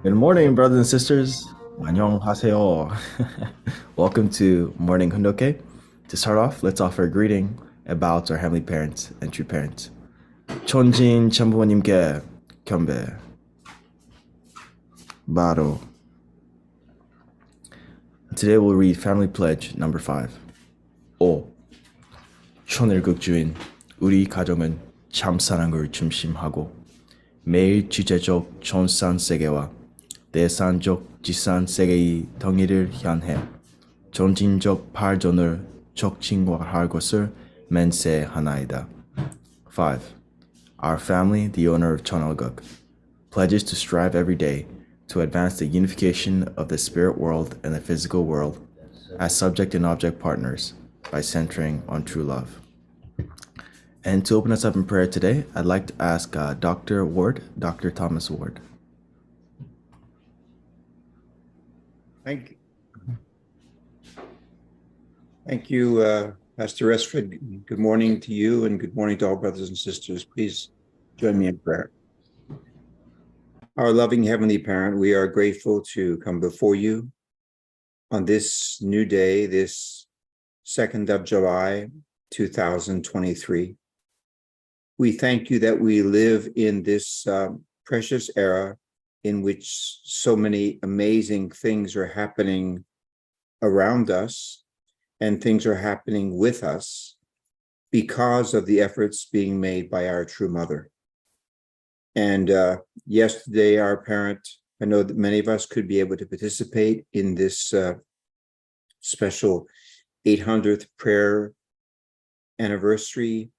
Good morning, brothers and sisters. 안녕하세요. Welcome to Morning Hundoke. To start off, let's offer a greeting about our heavenly parents and true parents. 천진 천부모님께 경배, 바로. Today we'll read Family Pledge number 5. 5. 천일극주인 우리 가정은 참사랑을 중심하고 매일 주제적 전산세계와 대산적 지산세계의 통일을 향해 점진적 발전을 촉진할 것을 맹세하나이다. 5. Our family, the owner of Chonalguk, pledges to strive every day to advance the unification of the spirit world and the physical world as subject and object partners by centering on true love. And to open us up in prayer today, I'd like to ask Dr. Ward, Dr. Thomas Ward. Thank you, Pastor Resford. Good morning to you and good morning to all brothers and sisters. Please join me in prayer. Our loving Heavenly Parent, we are grateful to come before you on this new day, this 2nd of July, 2023. We thank you that we live in this precious era in which so many amazing things are happening around us and things are happening with us because of the efforts being made by our true mother. And yesterday, our parent, I know that many of us could be able to participate in this special 800th prayer anniversary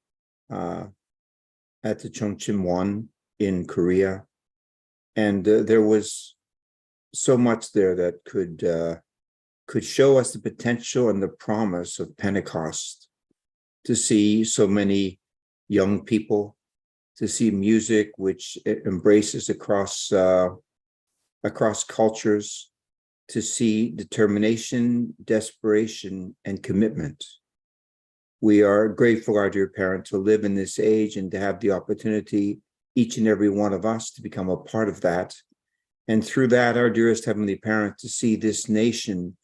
at the Chongchim-won in Korea. And there was so much there that could show us the potential and the promise of Pentecost, to see so many young people, to see music which embraces across cultures, to see determination, desperation, and commitment. We are grateful, our dear parent, to live in this age and to have the opportunity, each and every one of us, to become a part of that. And through that, our dearest Heavenly Parent, to see this nation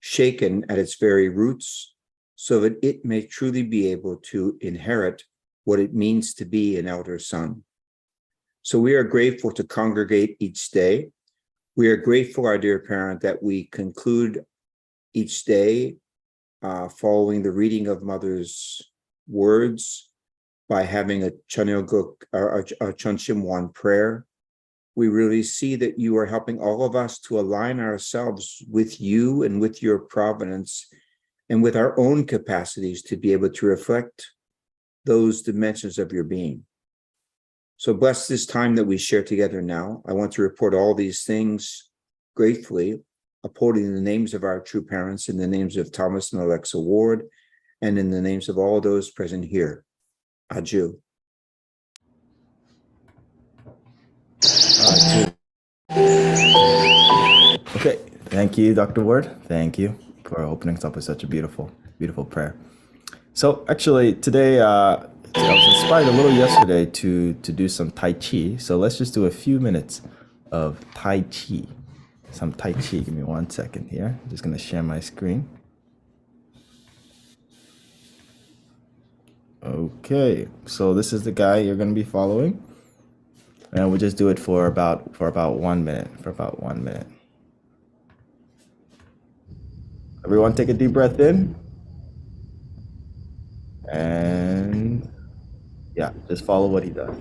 shaken at its very roots so that it may truly be able to inherit what it means to be an elder son. So we are grateful to congregate each day. We are grateful, our dear parent, that we conclude each day following the reading of Mother's words by having a Chonilguk or a Chonchim-won prayer. We really see that you are helping all of us to align ourselves with you and with your providence and with our own capacities to be able to reflect those dimensions of your being. So bless this time that we share together now. I want to report all these things gratefully, upholding the names of our true parents, in the names of Thomas and Alexa Ward, and in the names of all those present here. Adieu. Okay, thank you, Dr. Ward. Thank you for opening us up with such a beautiful, beautiful prayer. So actually today, I was inspired a little yesterday to do some Tai Chi. So let's just do a few minutes of Tai Chi. Some Tai Chi. Give me 1 second here. I'm just going to share my screen. Okay, so this is the guy you're going to be following. And we'll just do it for about 1 minute. Everyone take a deep breath in. And yeah, just follow what he does.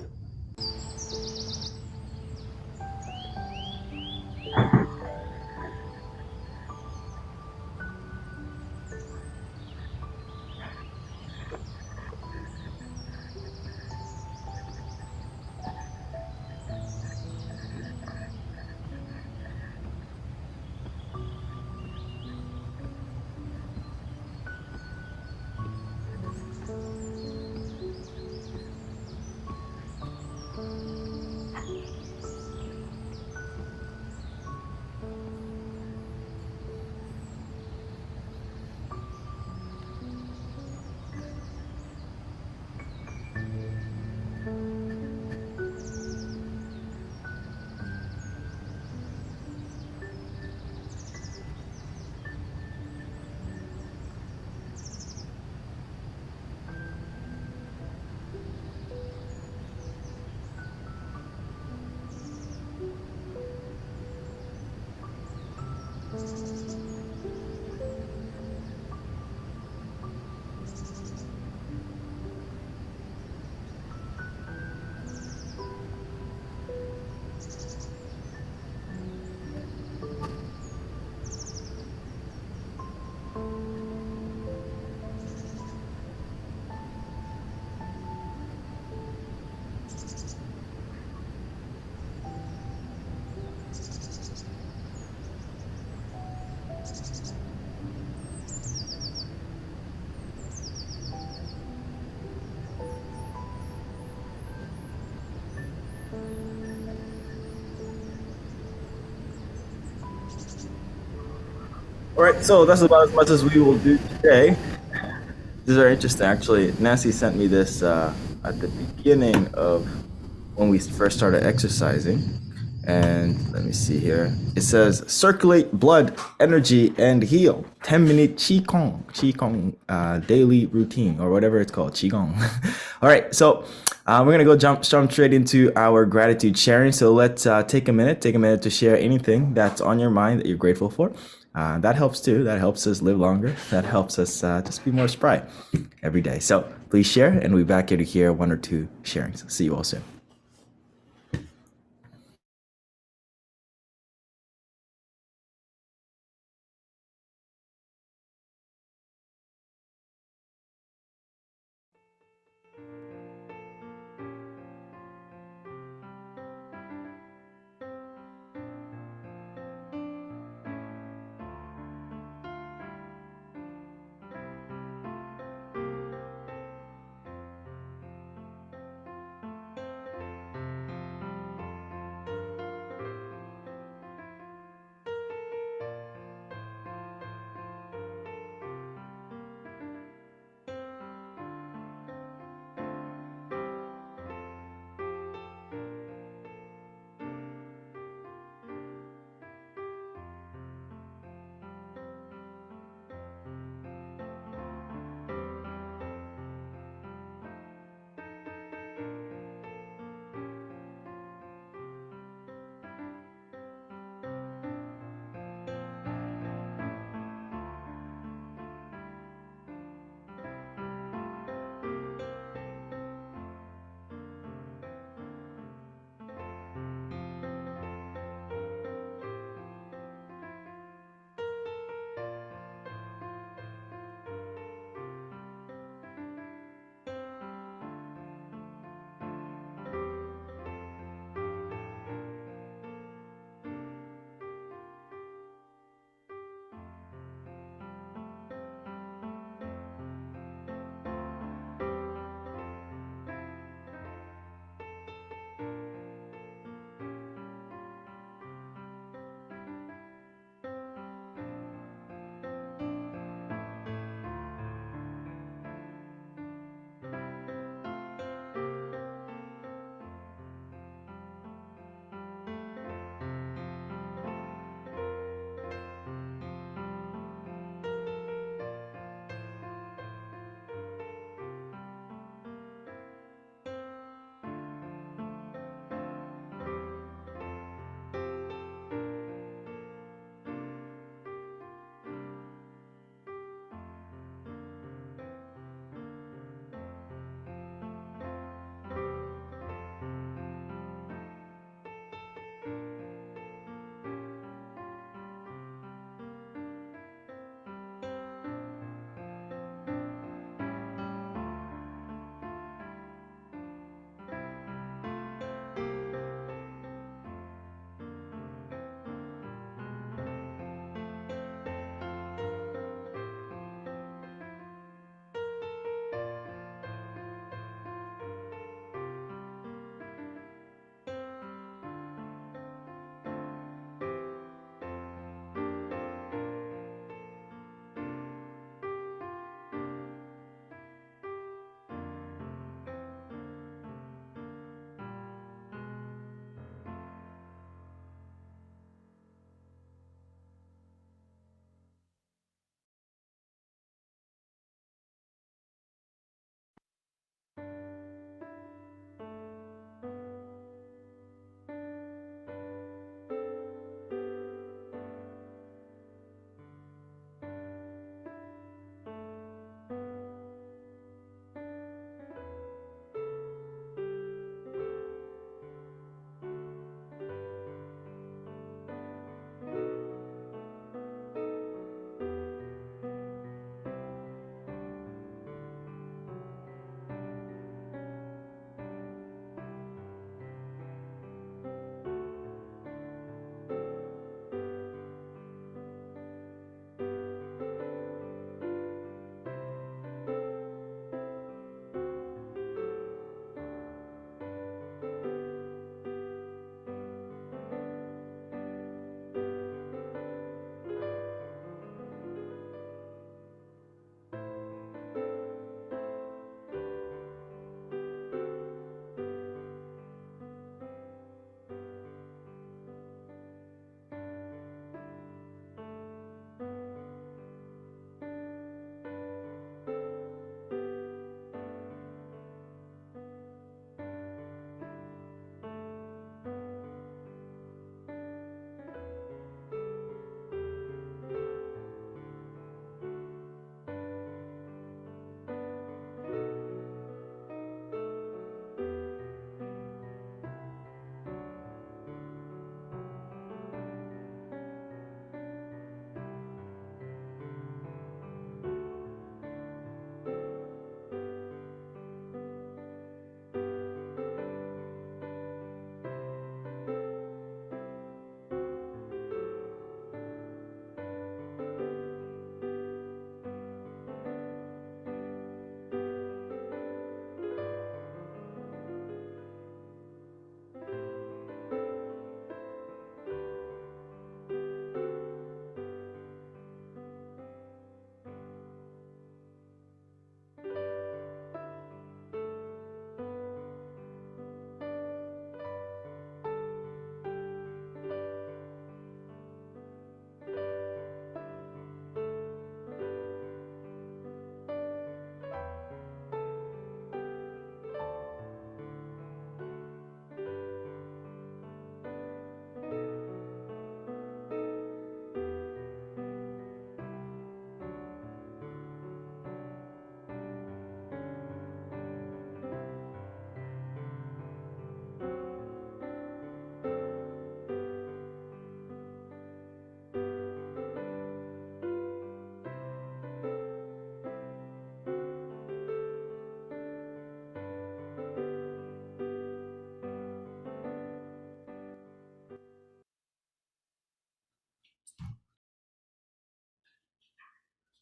All right, so that's about as much as we will do today. These are interesting. Actually, Nancy sent me this at the beginning of when we first started exercising. And let me see here. It says circulate blood, energy, and heal. 10-minute Qigong daily routine, or whatever it's called, Qigong. All right, so we're gonna go jump straight into our gratitude sharing. So let's take a minute to share anything that's on your mind that you're grateful for. That helps too. That helps us live longer. That helps us just be more spry every day. So please share, and we'll be back here to hear one or two sharings. See you all soon.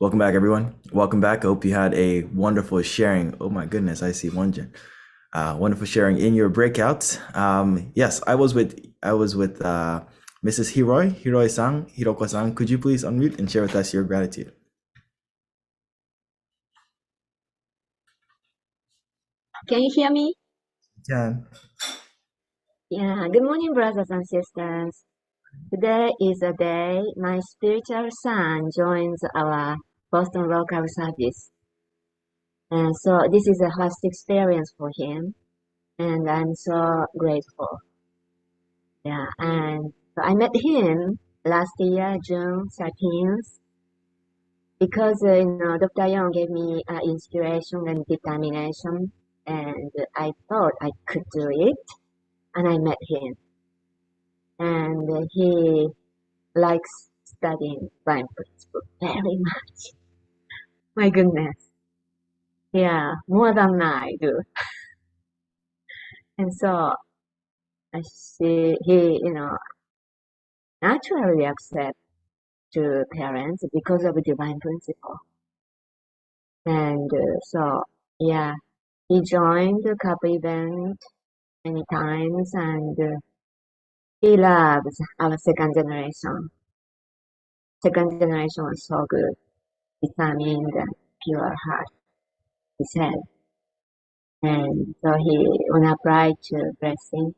Welcome back, everyone. Welcome back. I hope you had a wonderful sharing. Oh my goodness, I see one. Wonderful sharing in your breakout. Yes, I was with Mrs. Hiroi-san, Hiroko-san. Could you please unmute and share with us your gratitude? Can you hear me? Yeah. Yeah, good morning, brothers and sisters. Today is a day my spiritual son joins our Boston local service. And so this is a first experience for him, and I'm so grateful. Yeah, and so I met him last year, June 13th, because, Dr. Young gave me inspiration and determination, and I thought I could do it, and I met him. And he likes studying Bible principle very much. My goodness. Yeah, more than I do. And so I see he, naturally accept to parents because of divine principle. And so, yeah, he joined a couple events many times, and he loves our second generation. Second generation was so good, determined, pure heart, he said. And so he, when I applied to blessing,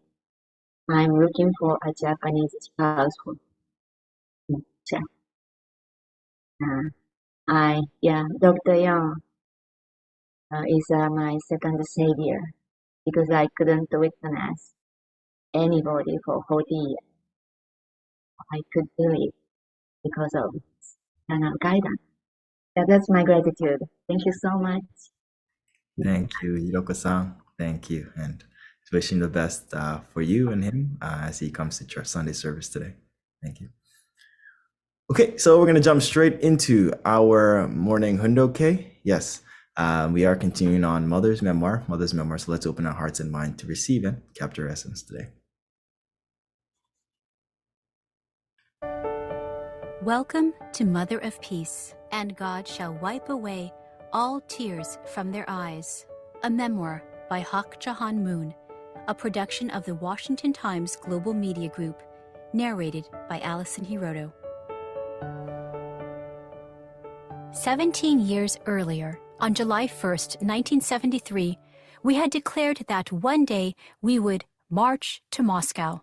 I'm looking for a Japanese spouse for future. Dr. Young is my second savior because I couldn't witness anybody for 40 years. I could do it because of guidance. Yeah, that's my gratitude. Thank you so much. Thank you, Hiroko-san. Thank you. And wishing the best for you and him as he comes to church Sunday service today. Thank you. Okay, so we're going to jump straight into our morning hundoke. Yes, we are continuing on Mother's Memoir. So let's open our hearts and mind to receive and capture essence today. Welcome to Mother of Peace, and God shall wipe away all tears from their eyes. A memoir by Hak Jahan Moon, a production of the Washington Times Global Media Group, narrated by Alison Hiroto. 17 years earlier, on July 1st, 1973, we had declared that one day we would march to Moscow.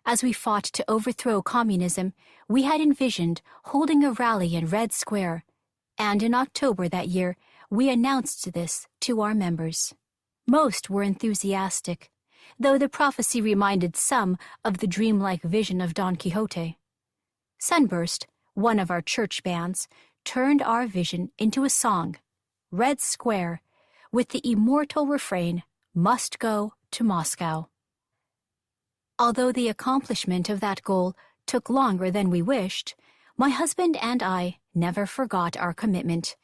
As we fought to overthrow communism, we had envisioned holding a rally in Red Square, and in October that year, we announced this to our members. Most were enthusiastic, though the prophecy reminded some of the dreamlike vision of Don Quixote. Sunburst, one of our church bands, turned our vision into a song, Red Square, with the immortal refrain, "Must go to Moscow." Although the accomplishment of that goal took longer than we wished, my husband and I never forgot our commitment.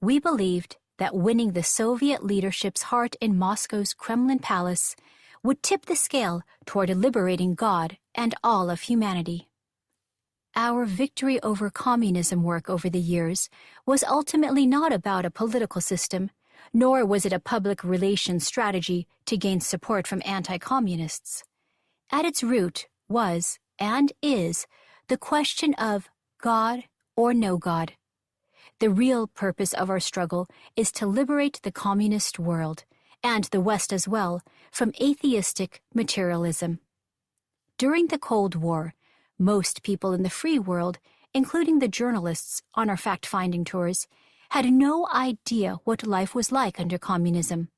We believed that winning the Soviet leadership's heart in Moscow's Kremlin Palace would tip the scale toward liberating God and all of humanity. Our victory over communism work over the years was ultimately not about a political system, nor was it a public relations strategy to gain support from anti-communists. At its root was, and is, the question of God or no God. The real purpose of our struggle is to liberate the communist world, and the West as well, from atheistic materialism. During the Cold War, most people in the free world, including the journalists on our fact-finding tours, had no idea what life was like under communism.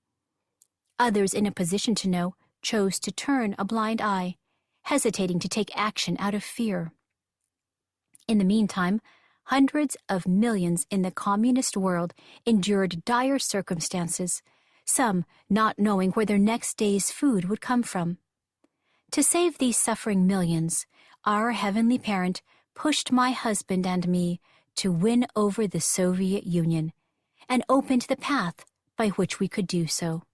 Others in a position to know chose to turn a blind eye, hesitating to take action out of fear. In the meantime, hundreds of millions in the communist world endured dire circumstances, some not knowing where their next day's food would come from. To save these suffering millions, our Heavenly Parent pushed my husband and me to win over the Soviet Union and opened the path by which we could do so.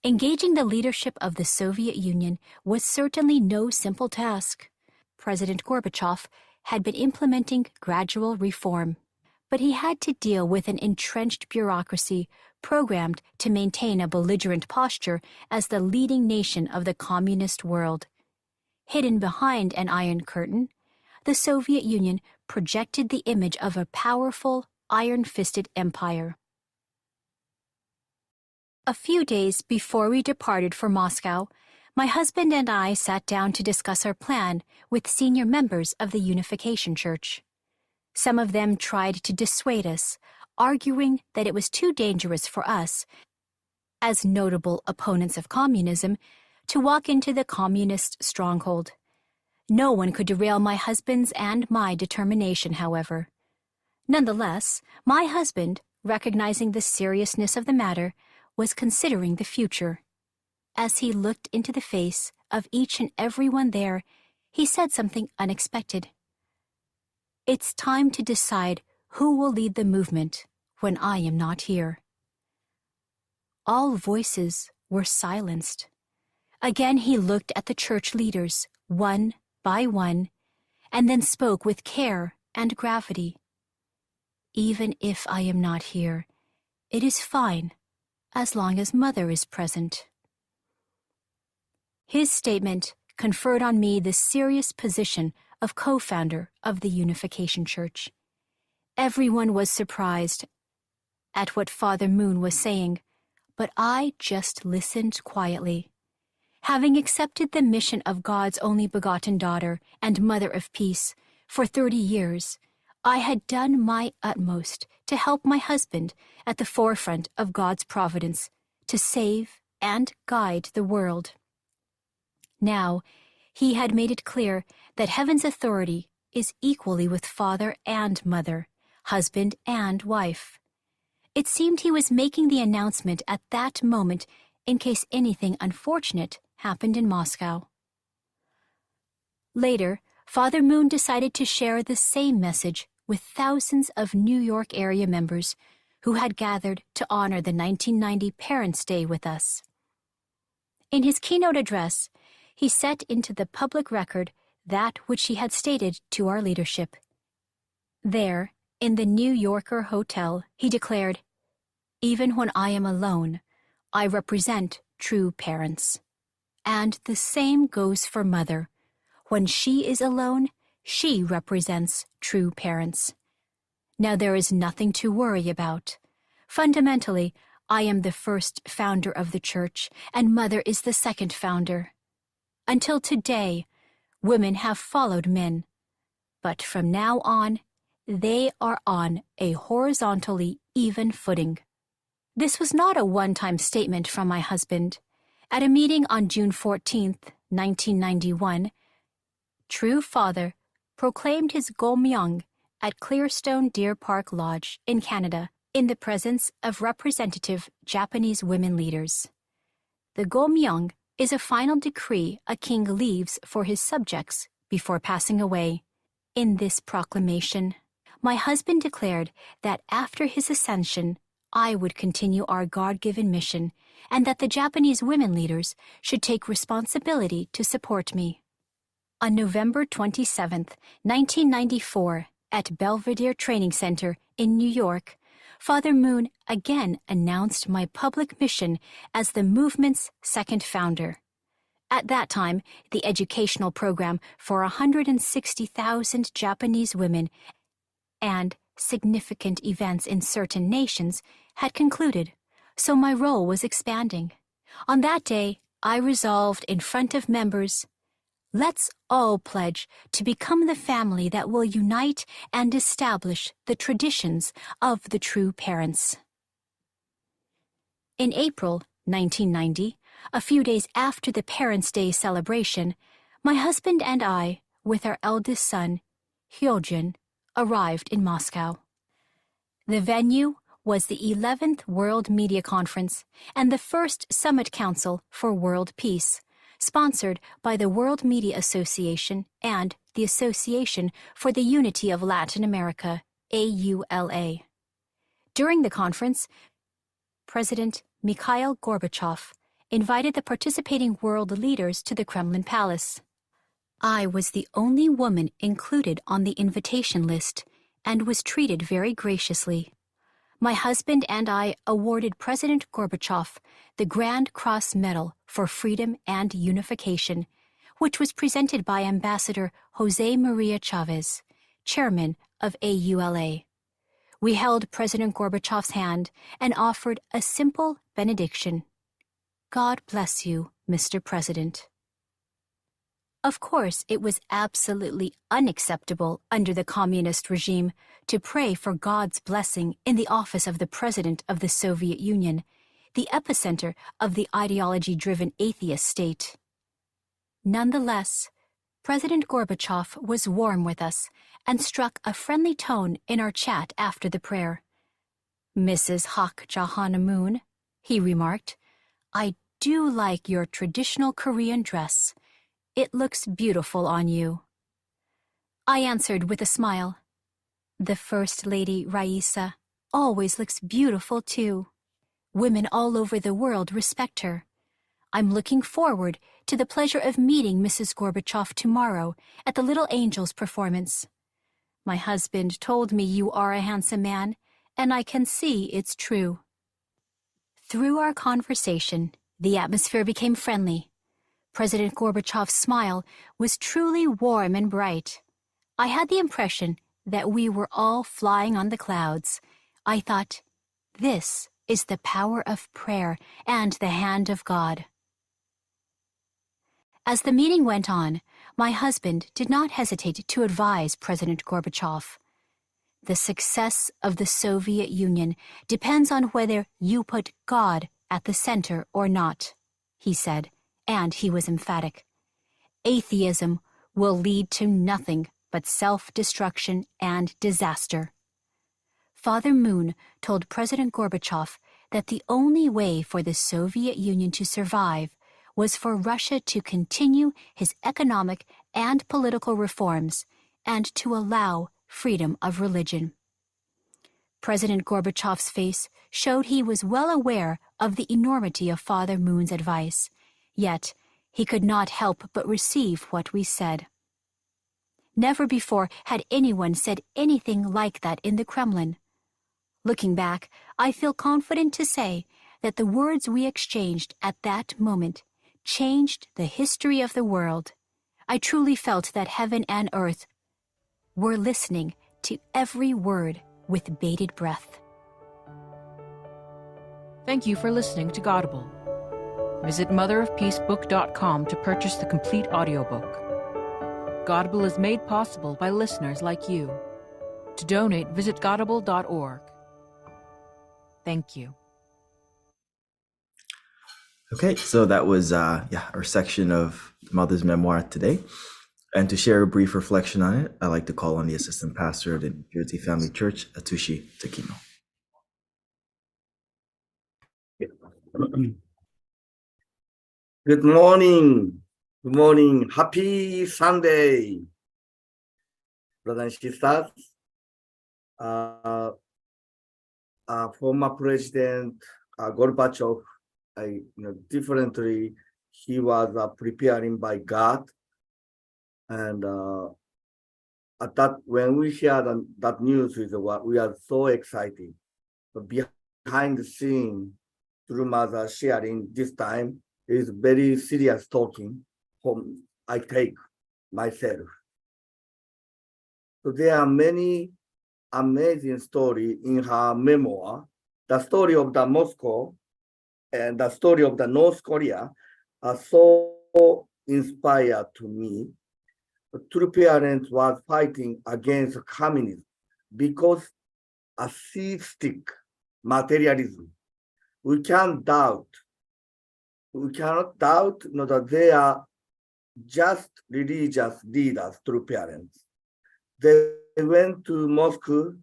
Engaging the leadership of the Soviet Union was certainly no simple task. President Gorbachev had been implementing gradual reform, but he had to deal with an entrenched bureaucracy programmed to maintain a belligerent posture as the leading nation of the communist world. Hidden behind an iron curtain, the Soviet Union projected the image of a powerful, iron-fisted empire. A few days before we departed for Moscow, my husband and I sat down to discuss our plan with senior members of the Unification Church. Some of them tried to dissuade us, arguing that it was too dangerous for us, as notable opponents of communism, to walk into the communist stronghold. No one could derail my husband's and my determination, however. Nonetheless, my husband, recognizing the seriousness of the matter, was considering the future. As he looked into the face of each and every one there, he said something unexpected. "It's time to decide who will lead the movement when I am not here." All voices were silenced. Again he looked at the church leaders, one by one, and then spoke with care and gravity. "Even if I am not here, it is fine, as long as Mother is present." His statement conferred on me the serious position of co-founder of the Unification Church. Everyone was surprised at what Father Moon was saying, but I just listened quietly. Having accepted the mission of God's only begotten daughter and Mother of Peace for 30 years, I had done my utmost to help my husband at the forefront of God's providence to save and guide the world. Now, he had made it clear that heaven's authority is equally with father and mother, husband and wife. It seemed he was making the announcement at that moment in case anything unfortunate happened in Moscow. Later, Father Moon decided to share the same message with thousands of New York area members who had gathered to honor the 1990 Parents' Day with us. In his keynote address, he set into the public record that which he had stated to our leadership. There, in the New Yorker hotel, he declared, "Even when I am alone, I represent true parents. And the same goes for Mother. When she is alone, she represents true parents. Now there is nothing to worry about. Fundamentally, I am the first founder of the church, and Mother is the second founder. Until today, women have followed men, but from now on, they are on a horizontally even footing." This was not a one-time statement from my husband. At a meeting on June 14th, 1991, True Father proclaimed his Gomyung at Clearstone Deer Park Lodge in Canada in the presence of representative Japanese women leaders. The Gomyung is a final decree a king leaves for his subjects before passing away. In this proclamation, my husband declared that after his ascension, I would continue our God-given mission and that the Japanese women leaders should take responsibility to support me. On November 27, 1994, at Belvedere Training Center in New York, Father Moon again announced my public mission as the movement's second founder. At that time, the educational program for 160,000 Japanese women and significant events in certain nations had concluded, so my role was expanding. On that day, I resolved in front of members, "Let's all pledge to become the family that will unite and establish the traditions of the true parents." In April 1990, a few days after the Parents' Day celebration, my husband and I, with our eldest son, Hyojin, arrived in Moscow. The venue was the 11th World Media Conference and the first Summit Council for World Peace, sponsored by the World Media Association and the Association for the Unity of Latin America, AULA. During the conference, President Mikhail Gorbachev invited the participating world leaders to the Kremlin Palace. I was the only woman included on the invitation list and was treated very graciously. My husband and I awarded President Gorbachev the Grand Cross Medal for Freedom and Unification, which was presented by Ambassador Jose Maria Chavez, chairman of AULA. We held President Gorbachev's hand and offered a simple benediction. God bless you, Mr. President. Of course, it was absolutely unacceptable under the communist regime to pray for God's blessing in the office of the President of the Soviet Union, the epicenter of the ideology-driven atheist state. Nonetheless, President Gorbachev was warm with us and struck a friendly tone in our chat after the prayer. "Mrs. Hak Jahanamoon," he remarked, "I do like your traditional Korean dress. It looks beautiful on you." I answered with a smile, "The First Lady Raisa always looks beautiful too. Women all over the world respect her. I'm looking forward to the pleasure of meeting Mrs. Gorbachev tomorrow at the Little Angels performance. My husband told me you are a handsome man, and I can see it's true." Through our conversation, the atmosphere became friendly. President Gorbachev's smile was truly warm and bright. I had the impression that we were all flying on the clouds. I thought, this is the power of prayer and the hand of God. As the meeting went on, my husband did not hesitate to advise President Gorbachev. "The success of the Soviet Union depends on whether you put God at the center or not," he said, and he was emphatic. "Atheism will lead to nothing but self-destruction and disaster." Father Moon told President Gorbachev that the only way for the Soviet Union to survive was for Russia to continue his economic and political reforms and to allow freedom of religion. President Gorbachev's face showed he was well aware of the enormity of Father Moon's advice, yet he could not help but receive what we said. Never before had anyone said anything like that in the Kremlin. Looking back, I feel confident to say that the words we exchanged at that moment changed the history of the world. I truly felt that heaven and earth were listening to every word with bated breath. Thank you for listening to Godable. Visit motherofpeacebook.com to purchase the complete audiobook. Godable is made possible by listeners like you. To donate, visit godable.org. Thank you. Okay, so that was our section of Mother's Memoir today. And to share a brief reflection on it, I'd like to call on the assistant pastor of the New Jersey Family Church, Atushi Takino. Good morning. Good morning. Happy Sunday, brothers and sisters. Former President Gorbachev, differently, he was preparing by God. And at that, when we heard that news, we are so excited. But behind the scene, through mother sharing this time, is very serious talking. I take myself. So there are many amazing stories in her memoir. The story of the Moscow and the story of the North Korea are so inspired to me. The true parents was fighting against communism because atheistic materialism. We cannot doubt that they are just religious leaders, true parents. They went to Moscow,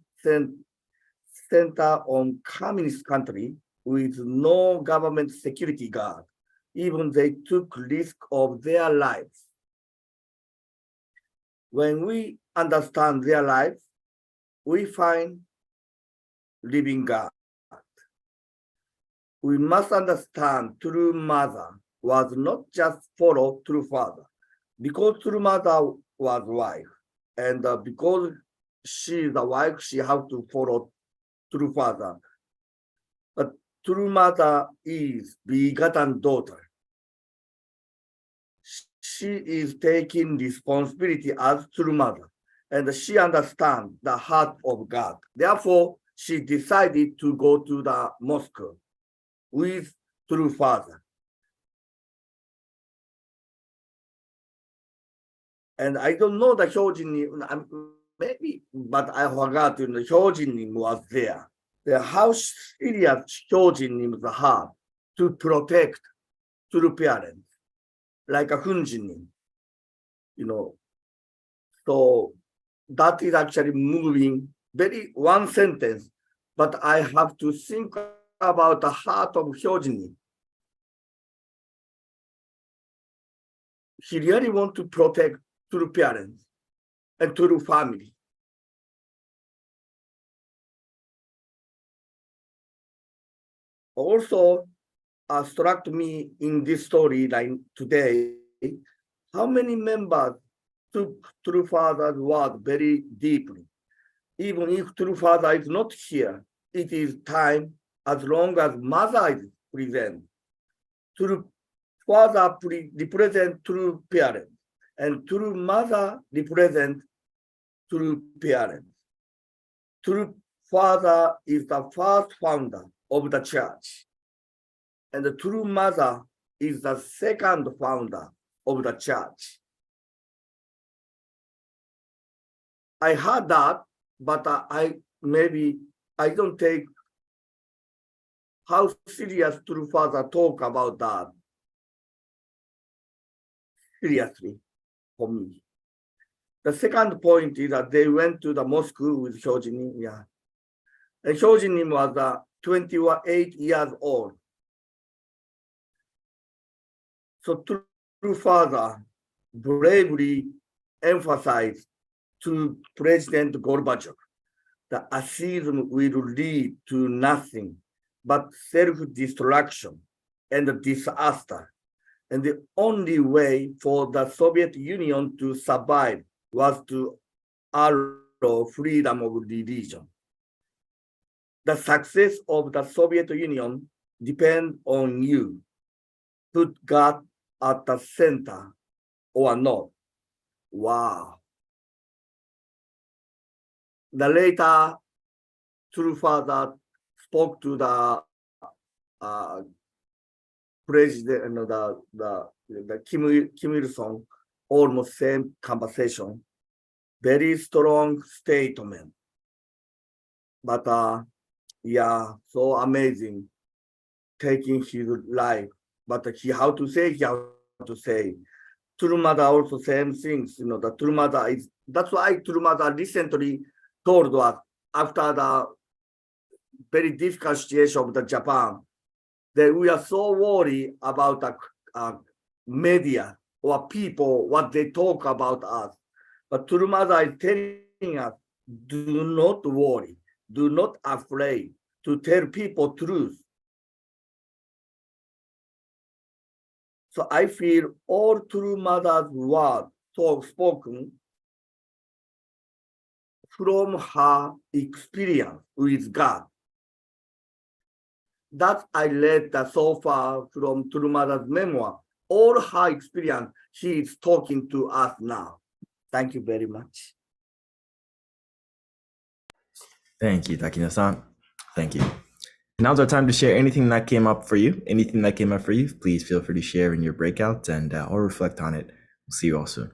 center on communist country with no government security guard. Even they took risk of their lives. When we understand their lives, we find living God. We must understand true mother was not just follow true father, because true mother was wife, and because she is the wife, she have to follow true father. But true mother is begotten daughter. She is taking responsibility as true mother, and she understands the heart of God. Therefore, she decided to go to the mosque with true father. And I don't know the Hyojinim, maybe, but I forgot the Hyojinim was there. How serious Hyojinim's heart to protect true parents, like a Hunjinin, you know. So that is actually moving, very one sentence, but I have to think about the heart of Hyojinin. He really want to protect true parents and true family. Also, struck me in this storyline today, how many members took true father's word very deeply. Even if true father is not here, it is time as long as mother is present. True father represent true parents, and true mother represent true parents. True father is the first founder of the church, and the true mother is the second founder of the church. I heard that, but I don't take how serious true father talk about that seriously for me. The second point is that they went to the mosque with Hyojinim. Yeah. And Hyojinim was 28 years old. So true father bravely emphasized to President Gorbachev that atheism will lead to nothing but self-destruction and disaster. And the only way for the Soviet Union to survive was to allow freedom of religion. The success of the Soviet Union depends on you. Put God at the center or not. Wow. The later true father spoke to the president and the Kim Il-sung, almost same conversation, very strong statement. But yeah, so amazing, taking his life. But he how to say. True mother also same things, the true mother is, that's why true mother recently told us after the very difficult situation of the Japan, that we are so worried about the media or people, what they talk about us. But true mother is telling us, do not worry, do not afraid to tell people truth. So I feel all true mother's words spoken from her experience with God. That I read so far from True Mother's memoir. All her experience, she is talking to us now. Thank you very much. Thank you, Takina-san. Thank you. Now's our time to share anything that came up for you. Anything that came up for you, please feel free to share in your breakout and or reflect on it. We'll see you all soon.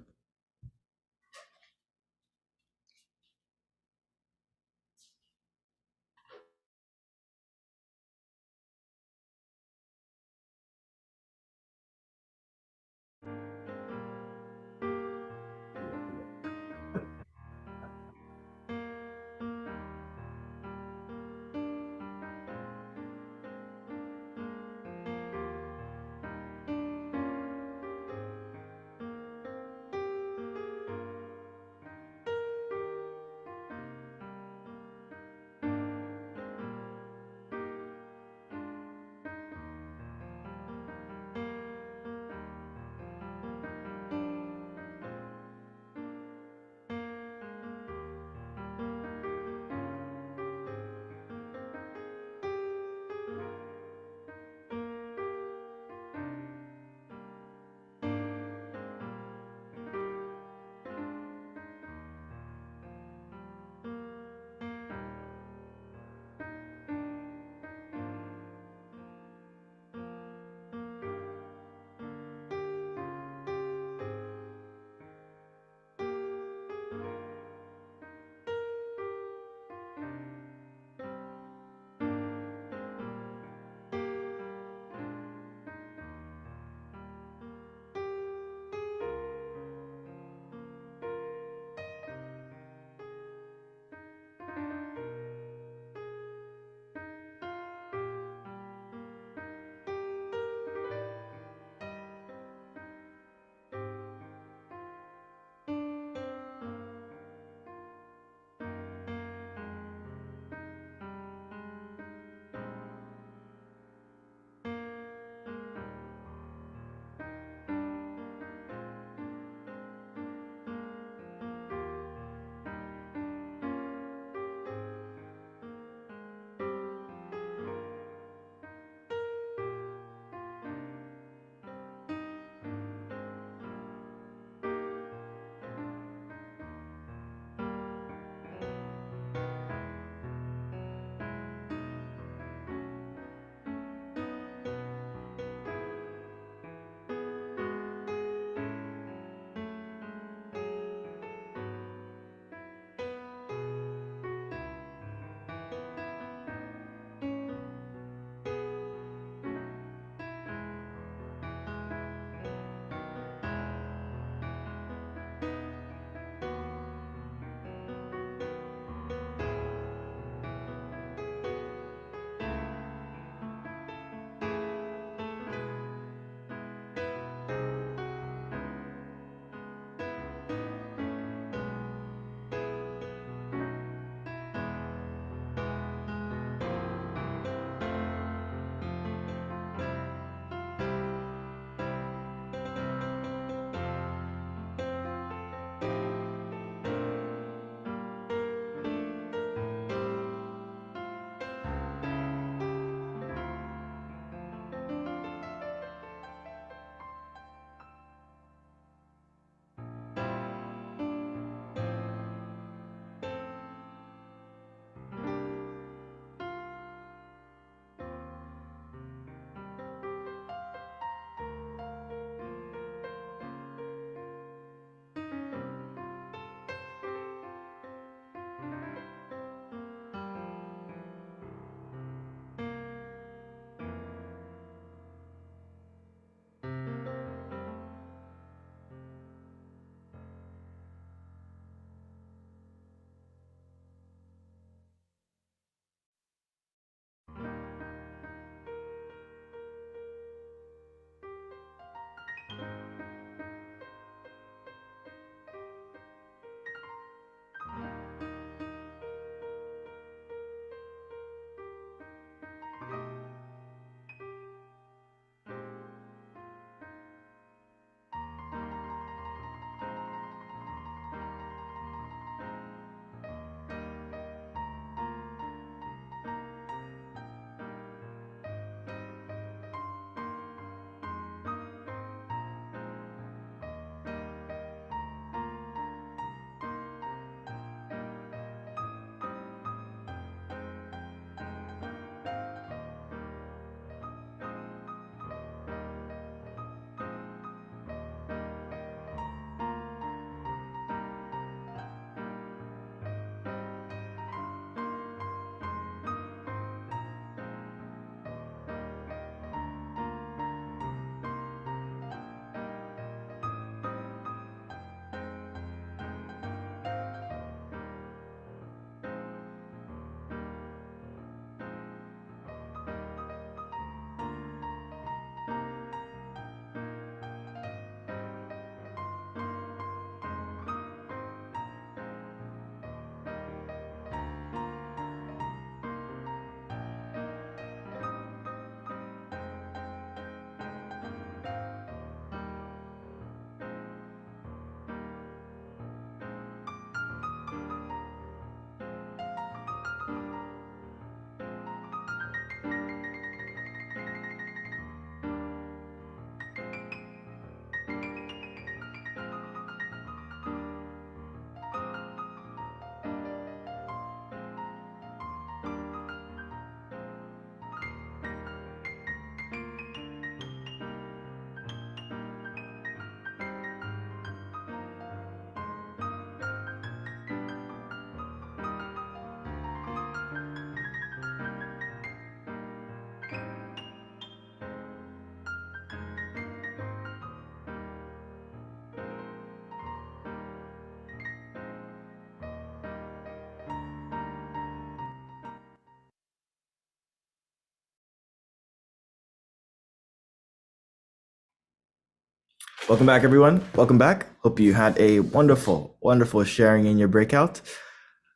Welcome back, everyone. Welcome back. Hope you had a wonderful, wonderful sharing in your breakout.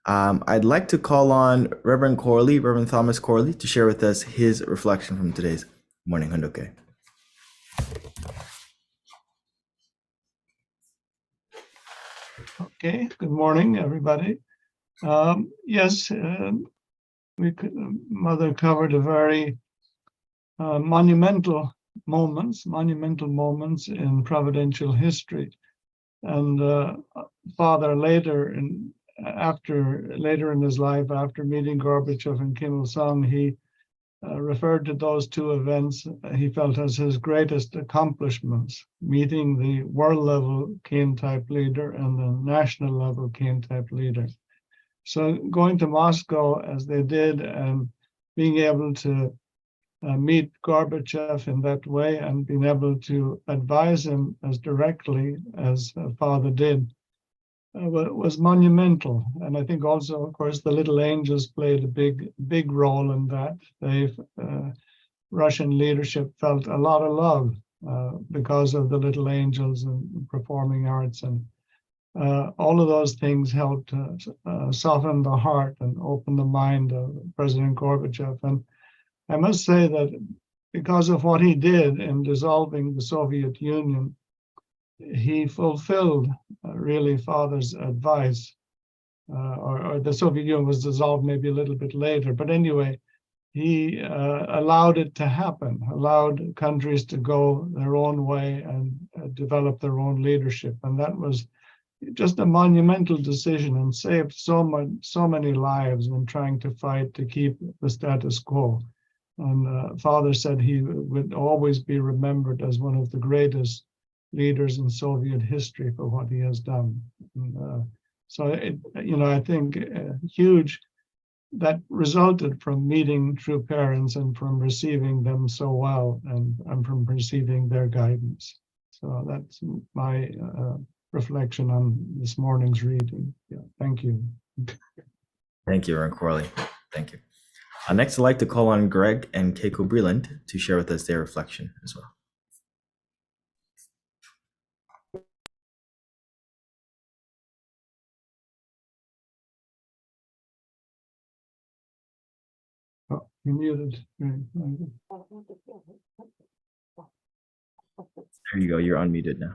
I'd like to call on Reverend Thomas Corley, to share with us his reflection from today's morning Hondoke. Okay, good morning, everybody. Yes, Mother covered a very monumental moments in providential history. And Father later in his life, after meeting Gorbachev and Kim Il-sung, he referred to those two events he felt as his greatest accomplishments, meeting the world level Kane type leader and the national level Kane type leader. So going to Moscow as they did and being able to meet Gorbachev in that way and being able to advise him as directly as Father did was monumental. And I think also, of course, the little angels played a big role in that. Russian leadership felt a lot of love because of the little angels and performing arts, and all of those things helped soften the heart and open the mind of President Gorbachev. And I must say that because of what he did in dissolving the Soviet Union, he fulfilled really Father's advice, or the Soviet Union was dissolved maybe a little bit later. But anyway, he allowed it to happen, allowed countries to go their own way and develop their own leadership. And that was just a monumental decision and saved so many lives in trying to fight to keep the status quo. And Father said he would always be remembered as one of the greatest leaders in Soviet history for what he has done. And, so I think huge that resulted from meeting true parents and from receiving them so well, and from receiving their guidance. So that's my reflection on this morning's reading. Yeah, thank you. Thank you, Reverend Corley. Thank you. Next, I'd like to call on Greg and Keiko Breland to share with us their reflection as well. Oh, you muted. There you go. You're unmuted now.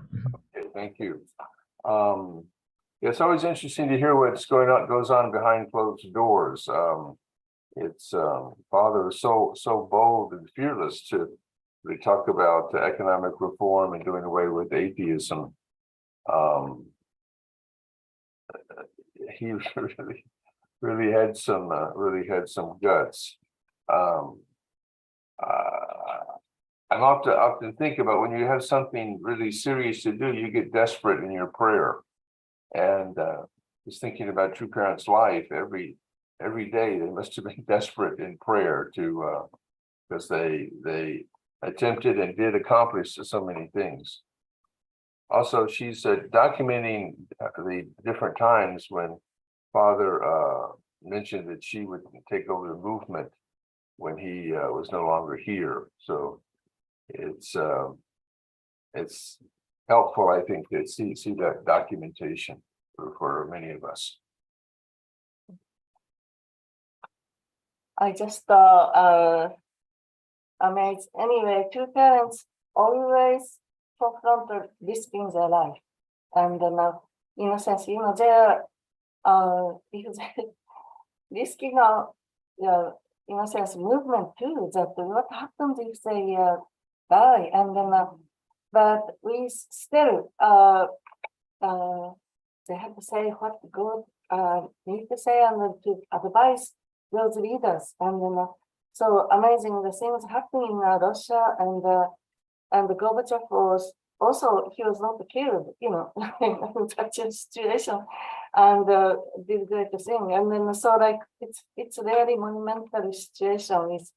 Okay, thank you. It's always interesting to hear what's goes on behind closed doors. Father is so bold and fearless to really talk about economic reform and doing away with atheism. He really had some guts. I often think about when you have something really serious to do, you get desperate in your prayer. And just thinking about True Parents' life, every day they must have been desperate in prayer to because they attempted and did accomplish so many things. Also, she's documenting the different times when Father mentioned that she would take over the movement when he was no longer here. So it's helpful, I think, to see that documentation for many of us. I just amazed. Anyway, two parents always forefront risking their life, and in a sense, they're because risking in a sense movement too. That what happens if they die, and but we still they have to say what God need to say and to advise those leaders. And so amazing the things happening in Russia, and Gorbachev was also, he was not killed, in such a situation, and did great thing. And then so like it's a very monumental situation with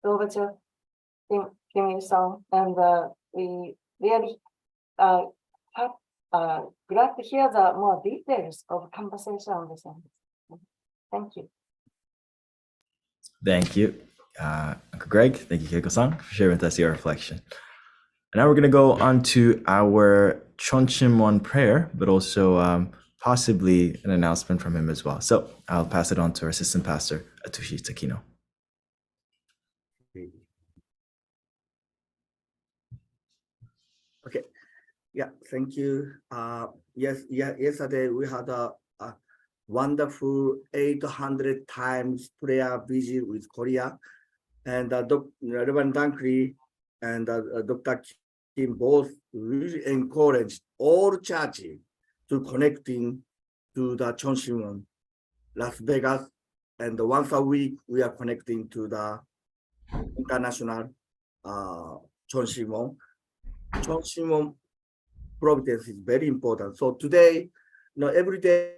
Gorbachev, Kim Il-sung, and we really glad to hear the more details of conversation on this end. Thank you. Thank you, Uncle Greg. Thank you, Keiko-san, for sharing with us your reflection. And now we're going to go on to our Chonchimwon prayer, but also possibly an announcement from him as well. So I'll pass it on to our assistant pastor, Atushi Takino. Okay. Yeah, thank you. Yesterday we had a wonderful 800 times prayer visit with Korea, and Reverend Dunkley and Dr. Kim both really encouraged all churches to connecting to the Chonchimwon, Las Vegas, and once a week we are connecting to the international Chonchimwon. Chonchimwon Providence is very important. So today, every day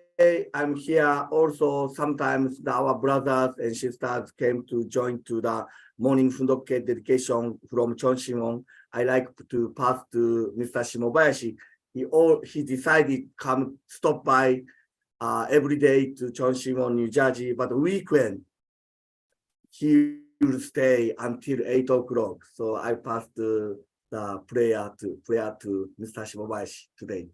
I'm here. Also, sometimes our brothers and sisters came to join to the morning fundoke dedication from Chonchimwon. I like to pass to Mr. Shimobayashi. He decided come stop by every day to Chonchimwon, New Jersey, but weekend he will stay until 8 o'clock. So I passed the prayer to Mr. Shimobayashi today.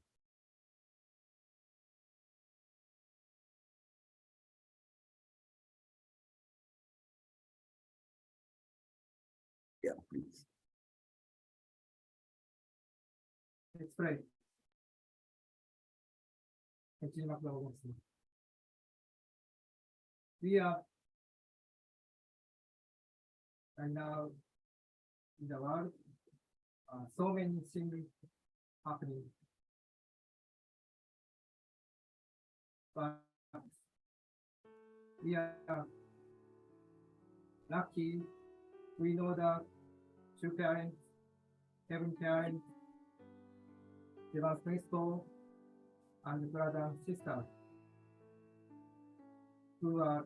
Yeah, please. Let's pray. We are right now in the world, so many things happening. But we are lucky. We know that two parents, heaven parents, divine principal, and brother and sister who are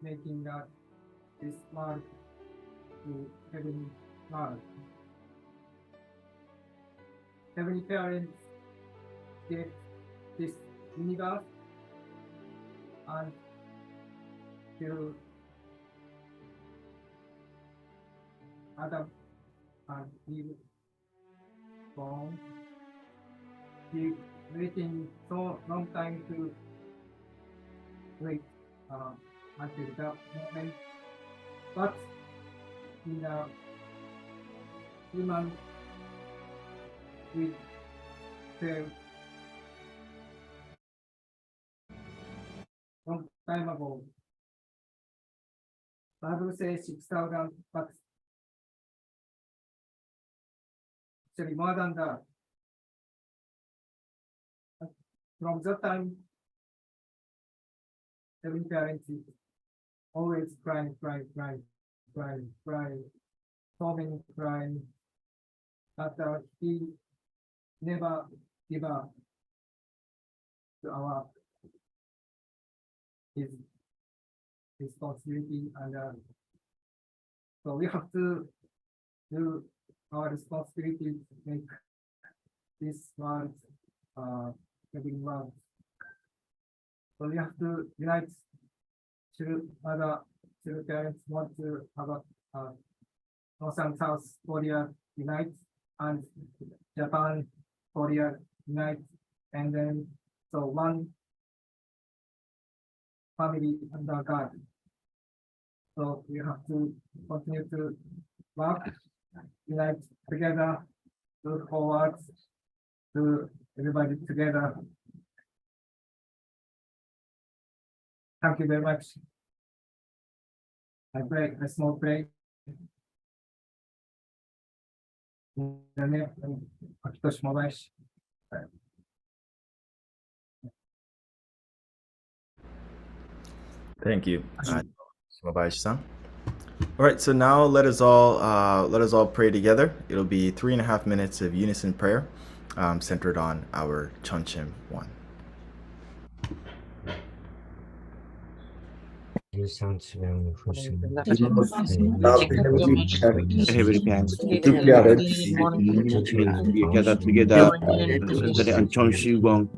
making that this world to heavenly world. Heavenly parents gave this universe and to Adam and Eve born. He waiting so long time to wait until that moment. But in the human we failed long time ago. Bible says 6,000, but actually more than that. From that time, heavenly parents always crying, so many crying. But he never give up to his responsibility, and so we have to do our responsibility to make this world living world. So we have to unite to other parents want to have a North and South Korea unite, and Japan, Korea unite, and then so one family under God. So we have to continue to work, unite together, look forward to everybody together. Thank you very much. I pray a small prayer. In the name of Akitoshi Shimobayashi. Thank you, Shimobayashi-san. All right, so now let us all pray together. It'll be 3.5 minutes of unison prayer, centered on our Chonchimwon. Heavenly parents, we gather together and Chonshigong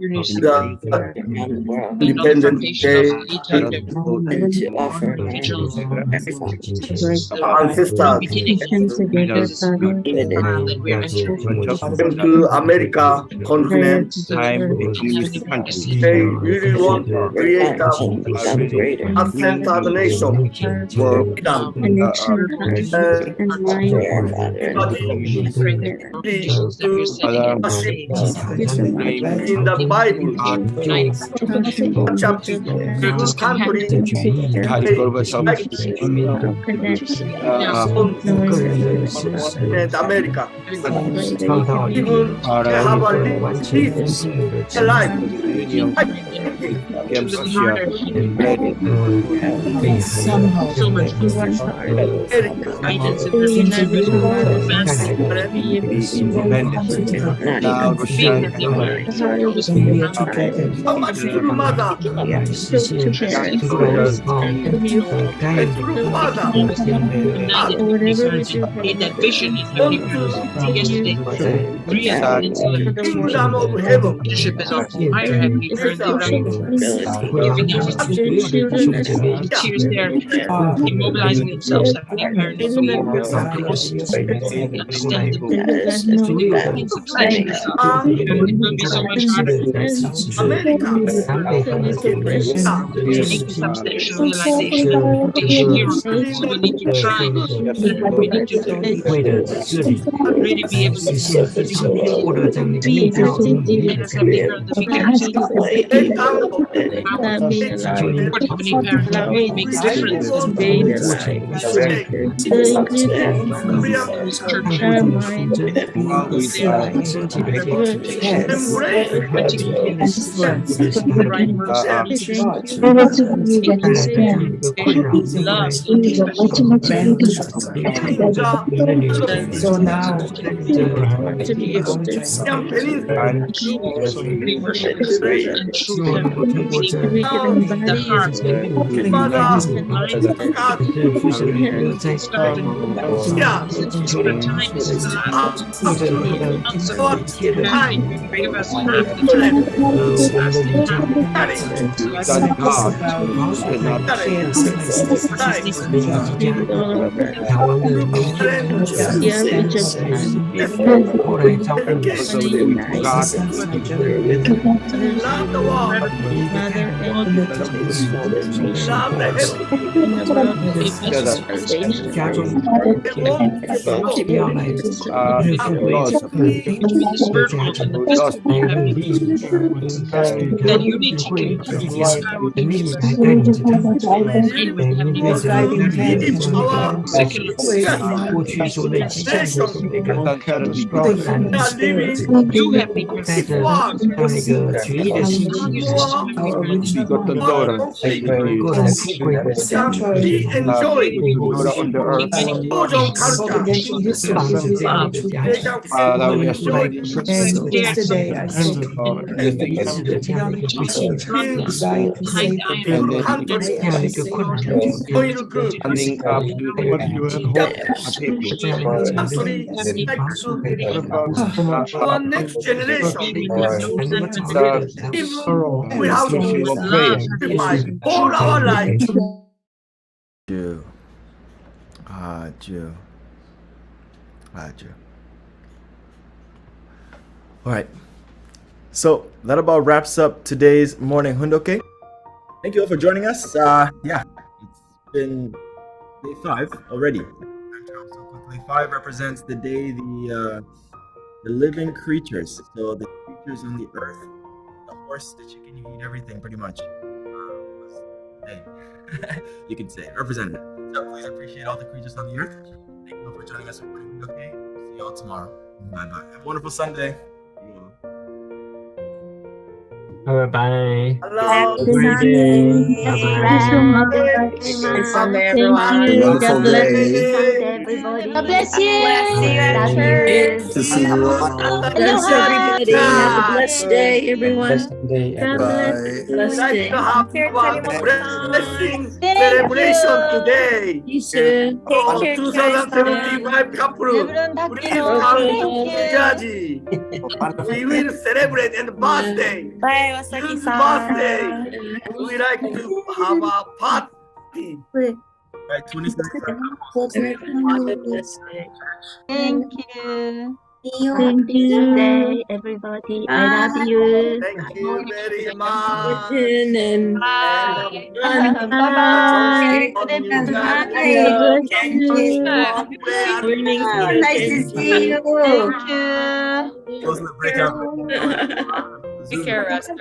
Independent Day ancestors came to America continent. time a communist country. They really want to create a centered nation. Work Freedom. Worship in the Bible. Chapter country and America. Even they have a life. Now Russian How much true mother? True mother. Kingdom of heaven. Immobilizing themselves, having parents it will be so much harder America. to make a substantial realization. So we need to try, we need to really be able to let us have the really make a difference. So now to be able to worship and true the heart give us our next generation. We have to sacrifice all our life. All right. So that about wraps up today's morning Hundoke. Thank you all for joining us. Yeah, it's been day 5 already. So quickly, 5 represents the day the living creatures. So the creatures on the earth, the horse, the chicken, you eat everything pretty much. You can say represented. So please appreciate all the creatures on the earth. Thank you all for joining us for morning Hundoke. See you all tomorrow. Bye bye. Have a wonderful Sunday. Bye bye. Hello. Happy Sunday. Bye bye. Happy Sunday, everyone. God bless you. Sunday. everybody. God bless you. Love you. To see you. Thanks, everybody. Have a blessed day, everyone. Blessed day, God everyone. bless. Bye. Blessed Like day. to have a blessing Thank celebration you. today. You too. Oh, 2075 couple, please come to New Jersey. We will celebrate and birthday. Huge birthday. We like to have a party. Right, 27. Have a blessed day. Thank you. See you. Thank you. Day, everybody. I love you. Thank you very much. And Bye. From New Jersey. hello. Thank you. Morning. Nice to see you. Thank you. Close the breakout. Take care, Rasta.